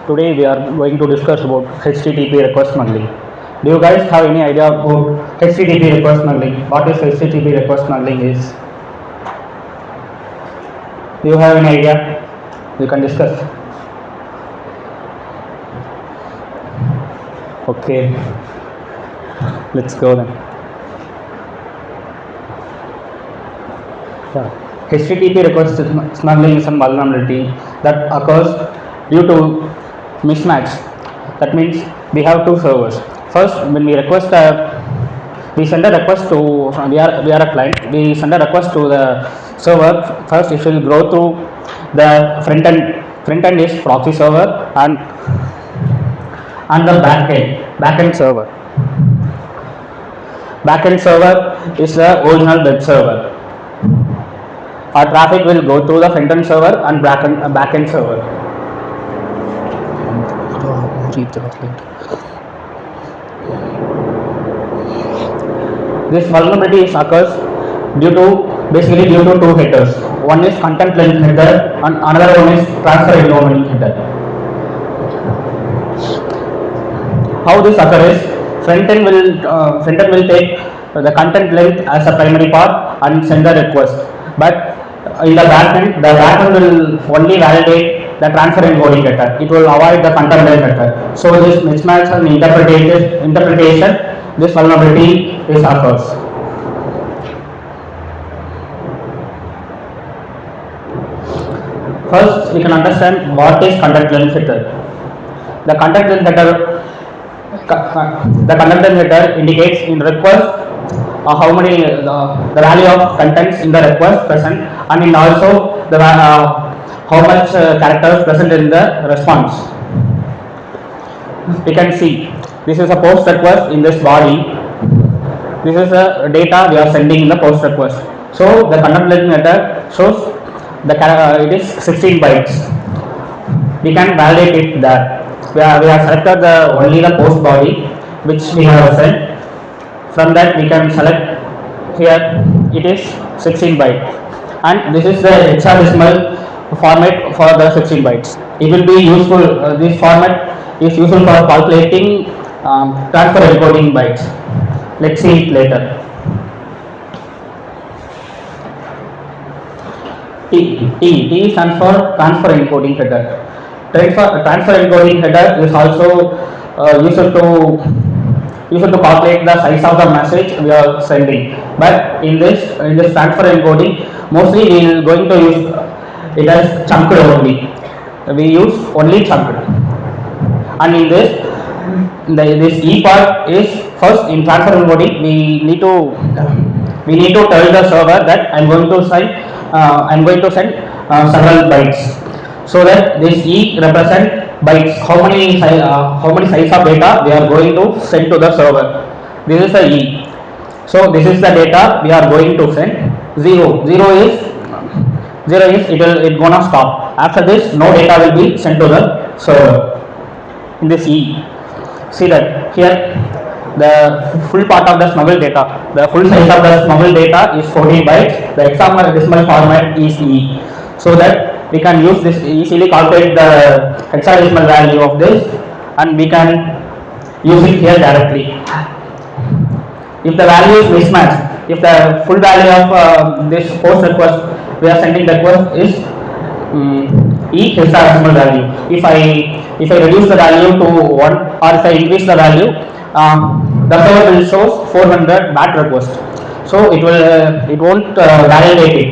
Today we are going to discuss about HTTP request smuggling. Do you guys have any idea about HTTP request smuggling? What is HTTP request smuggling is? Do you have any idea? We can discuss. Okay, let's go then. HTTP request smuggling is a vulnerability that occurs due to mismatch. That means we have two servers. First, when we we send a request to we are a client. We send a request to the server. First, it will go through the front end. Front end is proxy server and the backend server. Backend server is the original web server. Our traffic will go through the front end server and backend server. This vulnerability occurs basically due to two headers. One is content length header and another one is transfer environment header. How this occurs is front end will take the content length as a primary part and send the request. But in the backend will only validate the transfer encoding header. It will avoid the content length header. So this mismatch and interpretation, this vulnerability is occurs. First, we can understand what is content length header. The content length header indicates in request how many the value of contents in the request present, and in also the how much characters present in the response. We can see this is a post request in this body. This is the data we are sending in the post request. So the content length header shows it is 16 bytes. We can validate it that we have selected only the post body which we have sent. From that we can select here it is 16 bytes, and this is the hexadecimal format for the 16 bytes. It will be useful. This format is useful for calculating transfer encoding bytes. Let's see it later. T stands for transfer encoding header. Transfer encoding header is also used to calculate the size of the message we are sending. But in this transfer encoding, mostly we are going to use it as chunked only. We use only chunked. And in this E part is first in transfer encoding. We need to tell the server that I'm going to send several bytes, so that this E represent bytes, how many size of data we are going to send to the server. This is the E. So this is the data we are going to send. Zero is it gonna stop. After this, no data will be sent to the server. In this E, see that here the full part of the smuggled data, the full size of the smuggled data is 14 bytes. The hexadecimal format is E. So that we can use this easily calculate the hexadecimal value of this, and we can use it here directly. If the value is mismatched, if the full value of this post request we are sending request is E hexadecimal value. If I reduce the value to 1, or if I increase the value, the server will show 400 BAT request. So it won't validate it.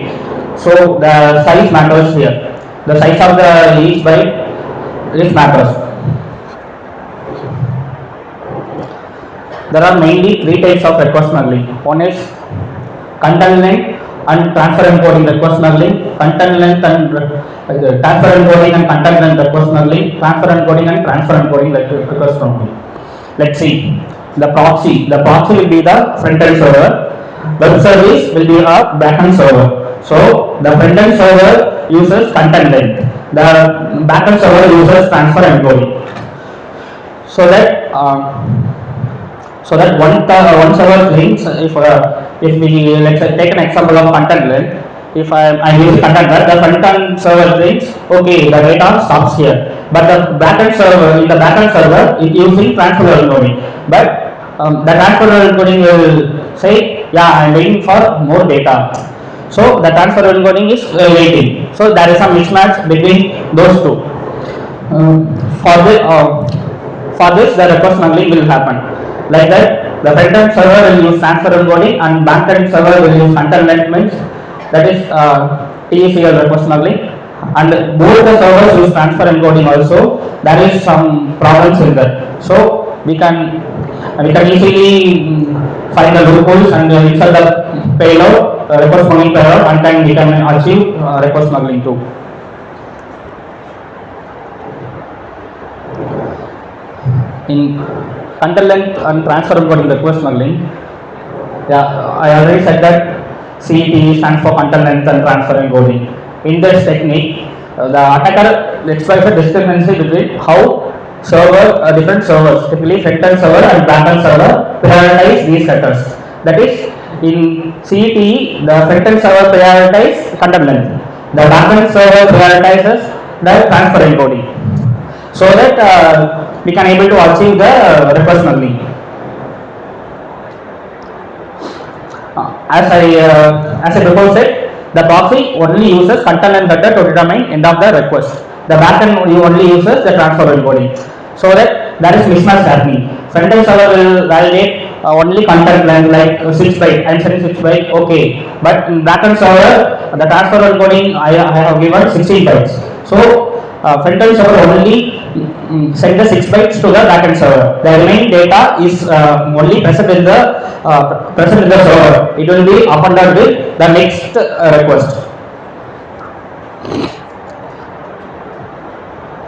So the size matters here. The size of the each byte matters. There are mainly three types of request smuggling. One is content length and transfer encoding request smuggling, content length and transfer encoding and content length request smuggling, transfer encoding and transfer encoding request smuggling. Let's see. The proxy will be the front end server. Web service will be a backend server. So the front end server uses content length. The backend server uses transfer encoding. So that one server thinks, if we let's say take an example of content length, if I use content length, the front end server thinks, okay, the data stops here. but the backend server, in the backend server, it using transfer encoding. But the transfer encoding will say, yeah, I am waiting for more data. So the transfer encoding is waiting. So there is a mismatch between those two. For this, the request smuggling will happen. Like that, the front-end server will use transfer encoding and back-end server will use content means, that is TCL request smuggling. And both the servers use transfer encoding also. There is some problems in that. So we can easily find the loopholes and insert the payload, request smuggling payload, and then we can achieve request smuggling too. In content length and transfer encoding request smuggling, yeah, I already said that CET stands for content length and transfer encoding. In this technique, the attacker exploits a discrepancy between how different servers, typically front-end server and back-end server, prioritize these headers. That is, in CET, the front-end server prioritizes content length. The back-end server prioritizes the transfer encoding, so that we can able to achieve the request smuggling. As I before said, the proxy only uses content length header to determine end of the request. The backend only uses the transfer encoding, so that there is mismatch happening. Front-end server will validate only content length like 6 byte. I am sending 6 byte, okay. But in backend server, the transfer encoding I have given 16 bytes. So front-end server only send the 6 bytes to the backend server. The remaining data is only present in the server. It will be appended with the next request.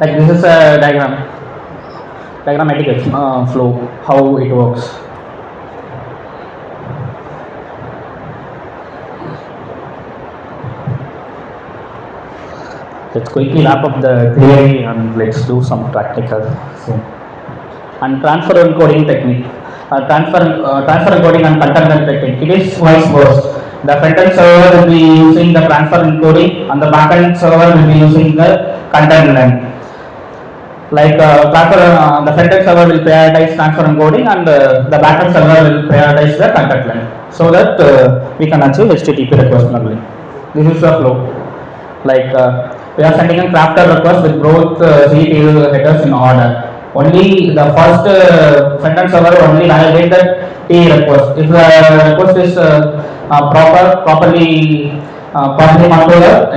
Like this is a diagrammatic flow, how it works. Let's quickly wrap up the theory and let's do some practical. And transfer encoding technique. Transfer encoding and content length technique. It is vice versa. The front-end server will be using the transfer encoding and the back-end server will be using the content length. Like the front-end server will prioritize transfer encoding and the back-end server will prioritize the content length, so that we can achieve HTTP request smuggling. This is the flow. Like we are sending a crafter request with both CET headers in order. Only the first front-end server only validate the T request. If the request is properly configured,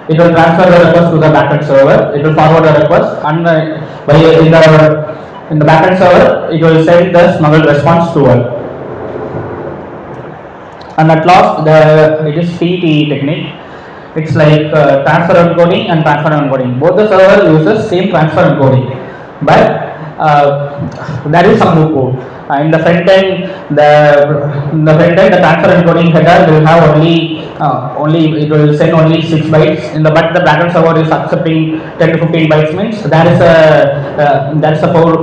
it will transfer the request to the backend server. It will forward the request, and in the backend server, it will send the smuggled response to us. And at last, it is CET technique. It's like transfer encoding and transfer encoding. Both the server uses same transfer encoding, but there is some loophole. In the front end, the transfer encoding header will have only it will send only 6 bytes. But the backend server is accepting 10 to 15 bytes. Means there is a 4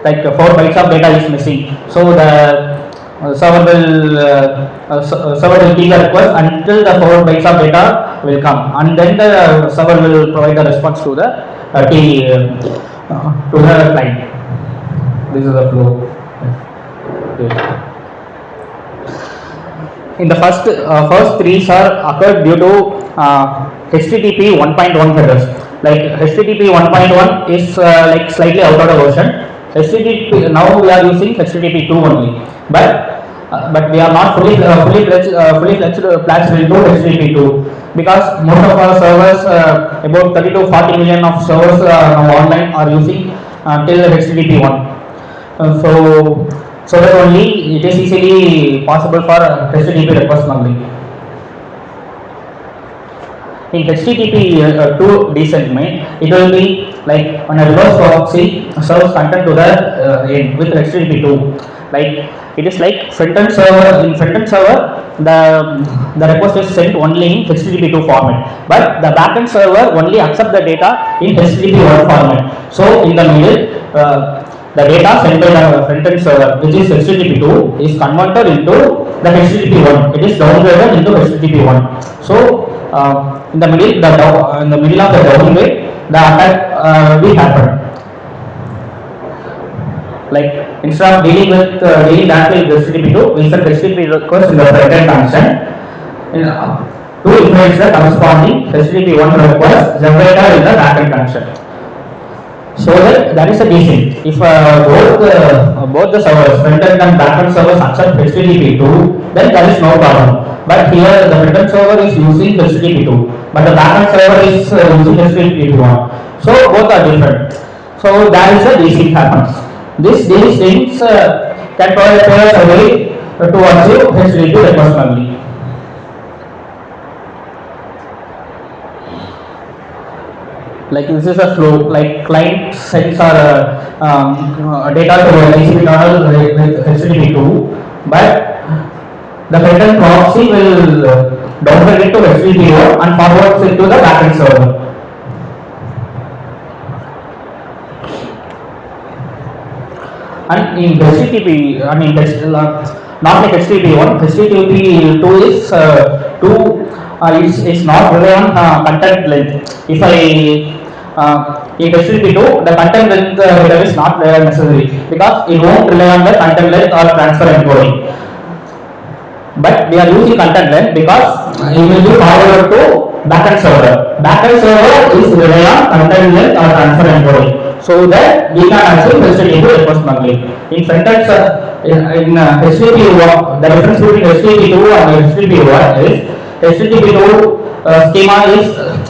bytes of data is missing. So the server will keep the request until the 4 bytes of data will come, and then the server will provide the response to the client. This is the flow. In the first three occurred due to HTTP 1.1 headers. Like HTTP 1.1 is like slightly outdated version. HTTP now we are using HTTP 2 only, but we are not fully fledged into HTTP 2, because most of our servers, about 30 to 40 million of servers now online are using till HTTP 1. So that only it is easily possible for HTTP request smuggling. In HTTP 2 desegment, it will be like when a reverse proxy serves content to the end with HTTP 2. Like it is like front-end server. In front-end server, the request is sent only in HTTP 2 format, but the backend server only accept the data in HTTP 1 format. So in the middle, the data sent by the front-end server, which is HTTP 2, is converted into the HTTP 1. It is downgraded into HTTP 1. So in the middle, in the middle of the downway, the attack will happen. Like instead of dealing with dealing directly with HTTP2, we send HTTP request in the front-end connection to influence the corresponding HTTP1 request generated in the backend connection. So that there is a desync. If both the servers, front-end and backend servers accept HTTP2, then there is no problem. But here the front-end server is using HTTP2, but the backend server is using HTTP1. So both are different. So there is a desync happens. These things can provide us a way to achieve HTTP request smuggling. Like this is a flow, like client sends our data to a TCP tunnel with HTTP2, but the front-end proxy will download it to HTTP1 and forwards it to the backend server. And in HTTP, not like HTTP1, HTTP2 is not rely on content length. If in HTTP2, the content length header is not necessary because it won't rely on the content length or transfer encoding. But we are using content length because it will be forwarded to backend server. Backend server is rely on content length or transfer encoding. So that we can achieve HTTP request smuggling. In front-end, in HTTP1, the difference between HTTP2 and HTTP1 is HTTP2 schema is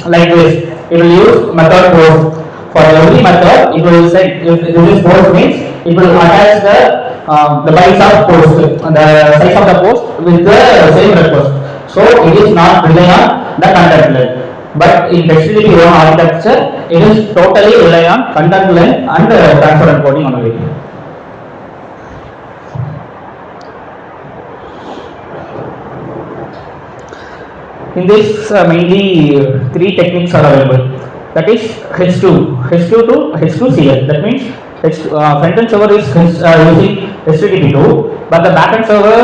like this. It will use method post. For every method, it will say if this post means it will attach the bytes of post, the size of the post with the same request. So it is not relying on the content length. But in HTTP1 architecture, it is totally rely on content length and transfer encoding only. In this, mainly three techniques are available. That is H2 to H2CL. That means front-end server is using HTTP2, but the backend server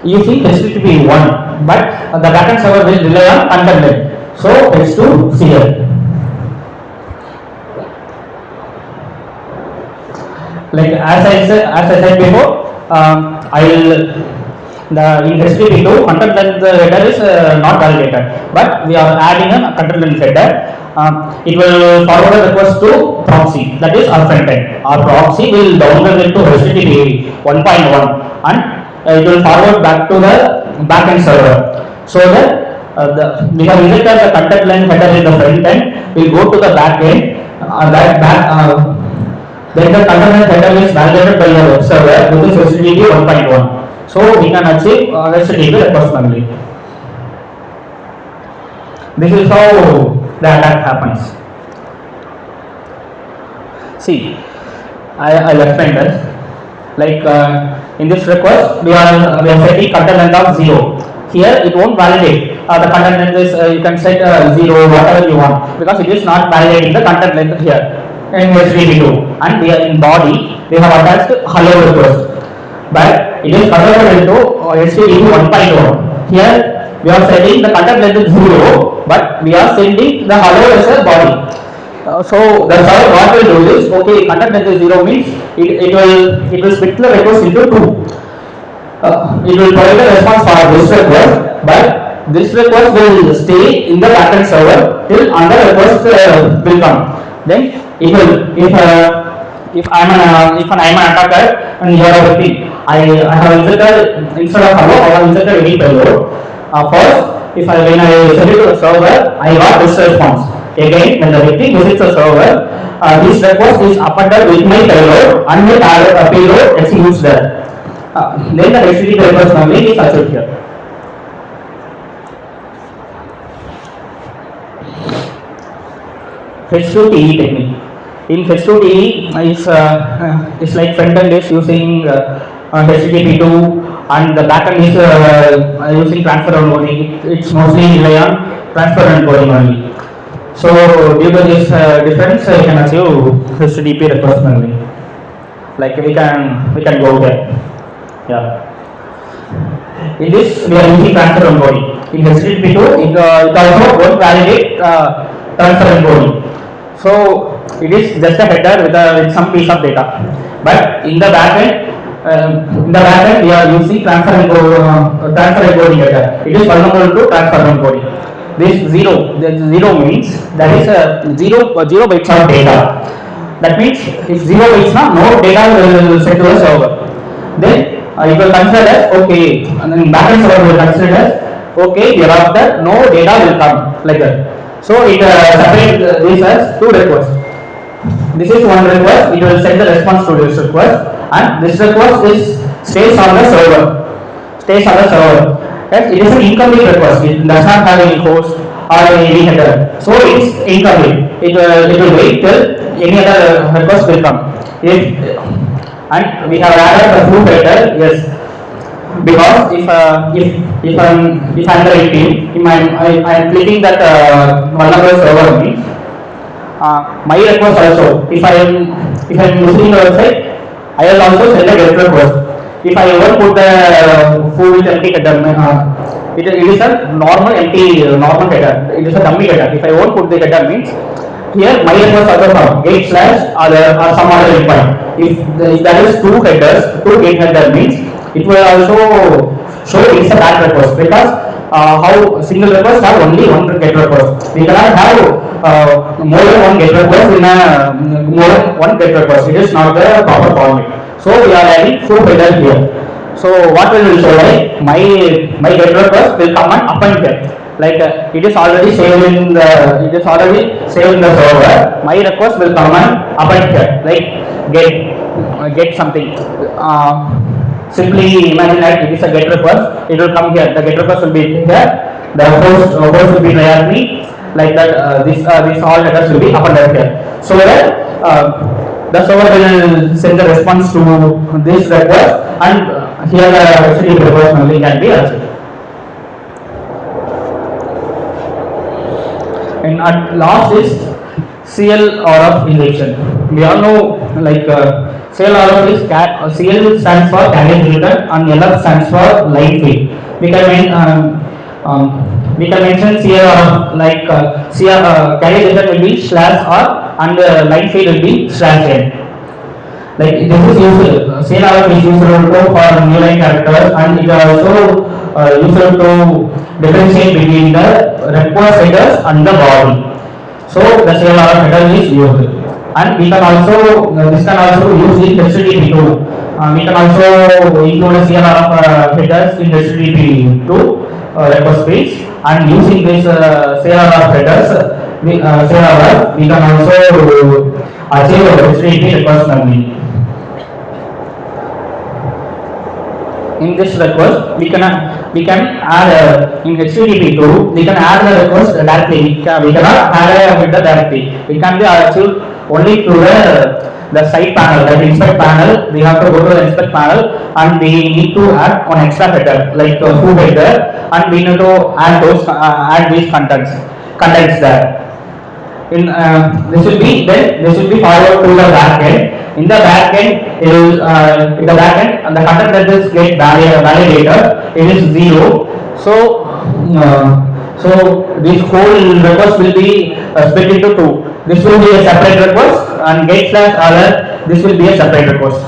using HTTP1. But the backend server will rely on content length. So H2CL. Like as I said before, in HTTP2 content length header is not validated, but we are adding a content length header. It will forward the request to proxy, that is our front end. Our proxy will download it to HTTP 1.1 and it will forward back to the backend server. So that we have injected the content length header in the front end, we will go to the back end, then the content length header is validated by the web server, which is HTTP 1.1. So we can achieve HTTP request smuggling. This is how the attack happens. See, I'll explain this. Like in this request, we are setting content length of 0. Here it won't validate. The content length is you can set 0, whatever you want, because it is not validating the content length here in HTTP2. And we are in body, we have attached hello request, but it is converted into HTTP 1.1. Here we are setting the content length is 0, but we are sending the hello as a body. So the server what will do is, okay, content length is 0 means it will split the request into 2. It will provide a response for this request, but this request will stay in the backend server till another request will come. Then it will, if I am an attacker and you are a victim, I have inserted, instead of hello, I have inserted any payload. First, when I send it to the server, I got this response. Again, when the victim visits the server, this request is appended with my payload and my payload executes there. Then the HTTP request smuggling is achieved here. H2TE technique. In H2TE is like front end is using HTTP2 and the backend is using transfer encoding. It's mostly rely on transfer encoding only. So due to this difference, we can achieve HTTP request smuggling. Like we can go there. Yeah. In this, we are using transfer encoding. In HTTP2, it also won't validate transfer encoding. So it is just a header with some piece of data. But in the backend, we are using transfer encoding header. It is vulnerable to transfer encoding. This zero means that is zero bytes of data. That means if 0 is not, no data will send to the server. Then it will consider as okay, and then backend server will consider as okay, hereafter no data will come, like that. So it separates this as two requests. This is one request, it will send the response to this request, and this request stays on the server. Yes, it is an incomplete request. It does not have any host or any header, so it is incomplete. It will wait till any other request will come. And we have added the proof header, yes, because if I'm the team, I am clicking that vulnerable server means my request also. If I am using the website, I will also send a GET request. If I ever put the full with empty header, it is a normal header. It is a dummy header. If I won't put the header means here my request also come gate slash or some other endpoint. If there is two gate header means it will also show it is a bad request, because how single request have only one GET request. We cannot have more than one GET request in a more than one GET request. It is not the proper format. So we are adding two header here. So what will show, like my GET request will come and append here. Like it is already saved in the server. My request will come and append here. Like get something. Simply imagine that it is a GET request. It will come here. The GET request will be here. The host will be priority. Like that. This all headers will be appended here. So that the server will send the response to this request, and here the HTTP request only can be achieved. And at last is CL/RF injection. We all know, like CL/RF is CL stands for carriage return and LF stands for line feed. We can mention CL/RF like carriage return will be /R and line feed will be /N. Like this is used, CL/RF is used for new line characters, and it is also used to differentiate between the request headers and the body. So the CL/RF header is used, and we can also this can also use in HTTP2. We can also include a CL/RF headers in HTTP2 request page, and using this CL/RF headers, we can also achieve a HTTP request memory. In this request, we can add in HTTP2. We can add the request directly. We cannot add a header directly. It can be achieved only through the site panel, like inspect panel. We have to go to the inspect panel, and we need to add one extra header, like foo header, and we need to add these contents there. This will be forwarded to the backend. In the backend, the content that is get validated, it is 0. So this whole request will be split into two. This will be a separate request, and get/other, this will be a separate request.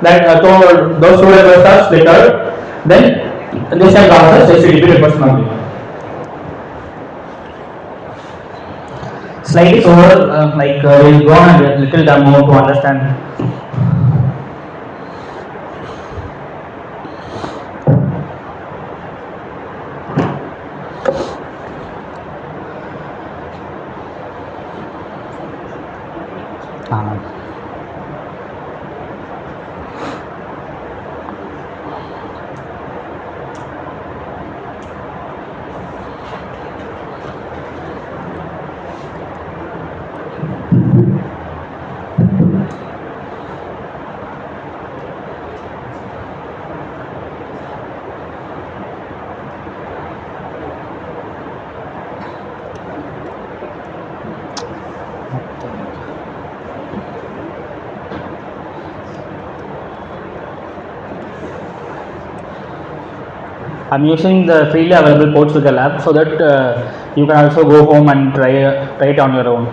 That those two requests are split out. Then this can process HTTP request only. Slide is over. We'll go on a little demo to understand. I'm using the freely available ports with the lab so that you can also go home and try it on your own.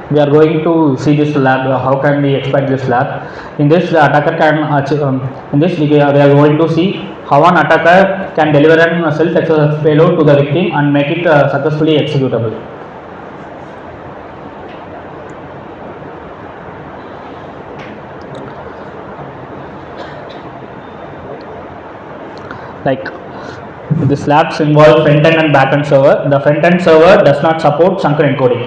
We are going to see this lab. How can we exploit this lab? In this, the attacker can in this we are going to see how an attacker can deliver a self-execution payload to the victim and make it successfully executable. Like this labs involve front end and back end server. The front end server does not support chunker encoding.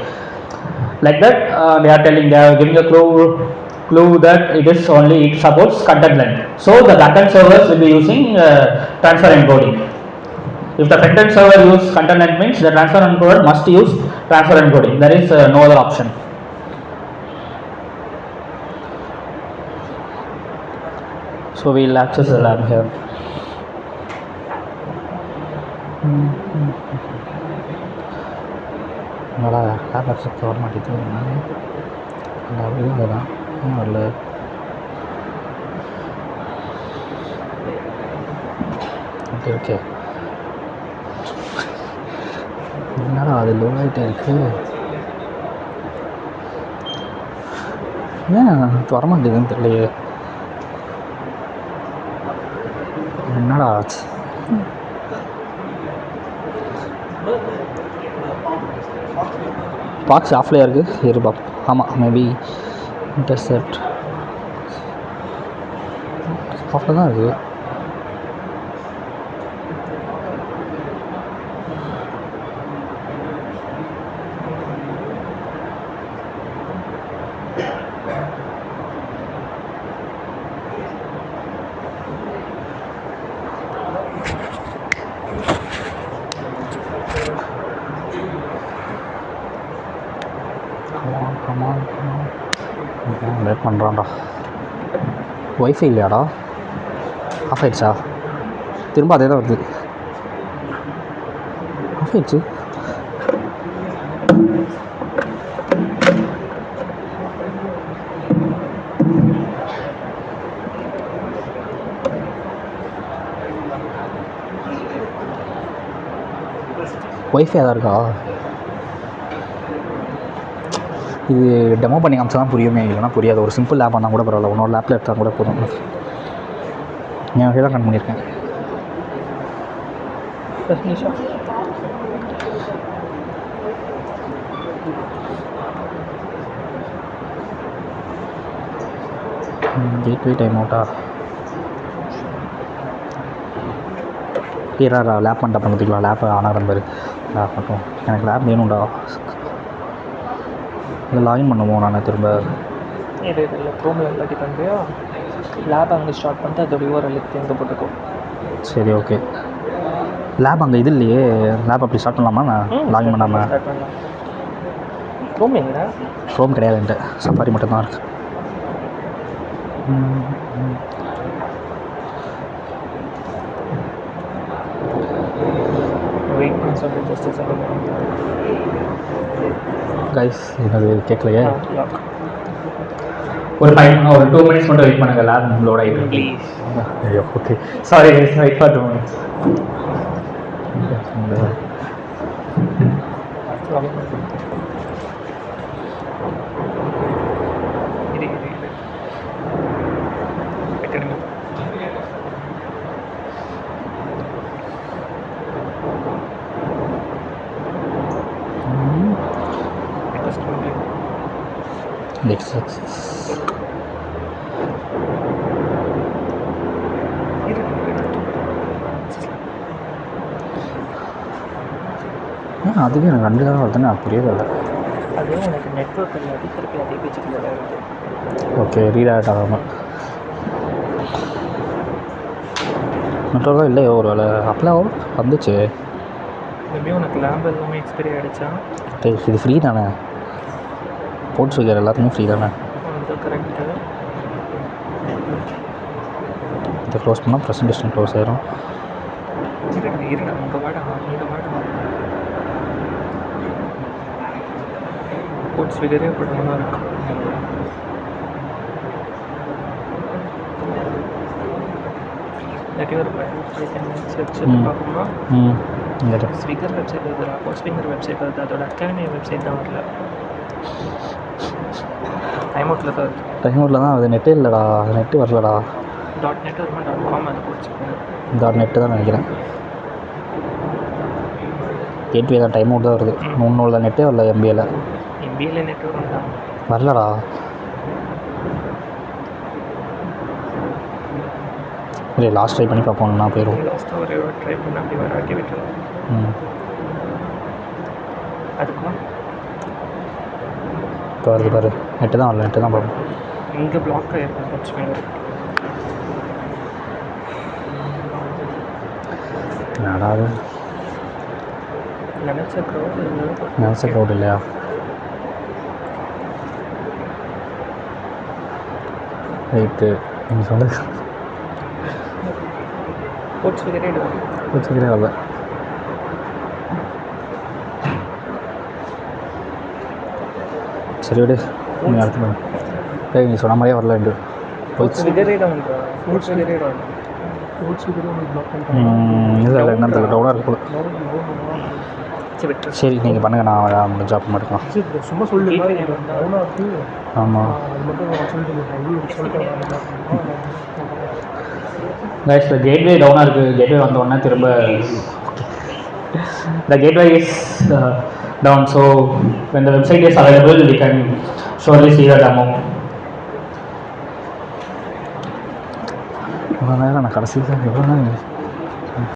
Like that, they are giving a clue that it supports content length. So the backend servers will be using transfer encoding. If the front-end server uses content length, means the transfer encoder must use transfer encoding. There is no other option. So we will access the lab here. Lab access format itu okay. என்னடா அது low ஆகிட்டே இருக்கு, ஏன் வரமாட்டேங்குதுன்னு தெரியலையே, என்னடா ஆச்சு? Box ஆஃப்லேயே இருக்குது, இருப்பா. ஆமாம், மேபி இன்டர்செப்ட் ஆஃபில் தான் இருக்குது. லேட் பண்ணுறான்டா. ஒய்ஃபை இல்லையாடா? ஆஃப் ஆயிடுச்சா? திரும்ப அதே தான் வருது. ஆஃப் ஆயிடுச்சு. ஒய்ஃபை தான் இருக்கா? இது டெமோ பண்ணி காமிச்சா தான் புரியுமே, இல்லைனா புரியாது. ஒரு சிம்பிள் லேப் பண்ணால் கூட பரவாயில்ல, இன்னொரு லேப்பில் எடுத்தால் கூட போதும். நான் தான் கன் பண்ணியிருக்கேன். கேட்வே டைம் அவுட்டா? ஹீரா லேப் பண்ணிட்டு அப்புறம் பார்த்துக்கலாம். லேப் ஆனாக பாரு. லேப் மட்டும் எனக்கு லேப் வேணும்டா. இல்லை லாகின் பண்ணுவோம் நான் திரும்ப. இது இல்லை க்ரோமில் இல்லாட்டி பண்ணுறியா? லேப் அங்கே ஸ்டார்ட் பண்ணிட்டு அதோட யூஆர்எல் எங்கே போட்டுக்கோ. சரி, ஓகே. லேப் அங்கே இது இல்லையே, லேப் அப்படி ஸ்டார்ட் பண்ணலாமா? நான் லாகின் பண்ணாமல் ஸ்டார்ட் பண்ணலாம். க்ரோம் எங்கே? க்ரோம் கிடையாதுன்ட்டு, சஃபாரி மட்டும்தான் இருக்குது. வெயிட் பண்ணி சொல்லி ஜஸ்ட் செகண்ட் கைஸ். என்னது கேட்கலையே? ஒரு 2 minutes மட்டும் வெயிட் பண்ணுங்க. லேப் லோட் ஆகிட்டு ப்ளீஸ். ஐயோ, okay. Sorry guys, wait for 2 minutes. அதுவே எனக்கு 2 தடவை வருதுன்னு எனக்கு புரியவே இல்லை. அது எனக்கு நெட்ஒர்க் இல்லை, திருப்பி அதே பேச்சுக்கு. ஓகே, ரீடாக்ட் ஆகாமல் நெட்ஒர்க்காக இல்லையோ ஒரு வேலை. அப்பெல்லாம் வந்துச்சு. மேபி உனக்கு லேப் எல்லாமே எக்ஸ்பைரி ஆகிடுச்சா? இது ஃப்ரீ தானே, போட்டு வைக்கிற எல்லாத்துக்குமே ஃப்ரீ தானே. அது கரெக்டு. இதை க்ளோஸ் பண்ணால் ப்ரெசன்டேஷன் க்ளோஸ் ஆயிரும். இருடா அங்கே வாடா, அங்கே வாடா. கோட்ஸ் ஃபிகரே படமாக இருக்கும். இல்லாட்டி ஒரு 5-10 minutes வெப்சைட் பார்க்கணுமா? ஸ்விகர் வெப்சைட் வருதுடா, கோட்ஸ் ஃபிங்கர் வெப்சைட் வருது, அதோட அகாடமி வெப்சைட் தான் வரல. டைம் அவுட்டில் தான் வருது. டைம் அவுட்டில் தான் அது நெட்டே இல்லைடா, நெட்டு வரலடா. .net வருமா .com அது போட்டு நெட்டு தான் நினைக்கிறேன். கேட்வே தான் டைம் அவுட் தான் வருது. முன்னூறு நெட்டே வரல. எம்பிஏல நெட் வரும்டா, வரலடா. இல்லை லாஸ்ட் ட்ரை பண்ணி பார்ப்போம்னா போயிடும். லாஸ்ட்டாக ஒரு ட்ரை பண்ண அப்படி வராக்கி விட்டுருவோம். அதுக்கும் இப்போ வருது பாரு, நெட்டு தான் வரல, நெட்டு தான் பார்ப்போம். இங்கே பிளாக் ஆகிருக்கும் கோட்ஸ் ஃபிங்கர். நடாது நினச்ச க்ரௌட் இல்லையா? ரைட்டு, நீங்கள் சொன்னது கோட்ஸ் ஃபிகரே வரல. சரி விடு, நீங்கள் அடுத்து பண்ணு. நீ சொன்ன மாதிரியே வரல. ரெண்டு கோட்ஸ் ஃபிகரே டவுன். கோட்ஸ் ஃபிகரே டவுன். இல்லை என்னன்னு தெரியல, டவுனாக இருக்கு. சரி நீங்கள் பண்ணுங்கள், நான் முடிஞ்ச அப்புறம் எடுக்கலாம். சும்மா சொல்லி ஆமாம். guys, the gateway down இருக்குது. gateway வந்த உடனே திரும்ப the gateway is down, so when the website is available we can surely see the demo. இவ்வளோ நேரம் நான் கடைசி தான் எவ்வளோ நேரம்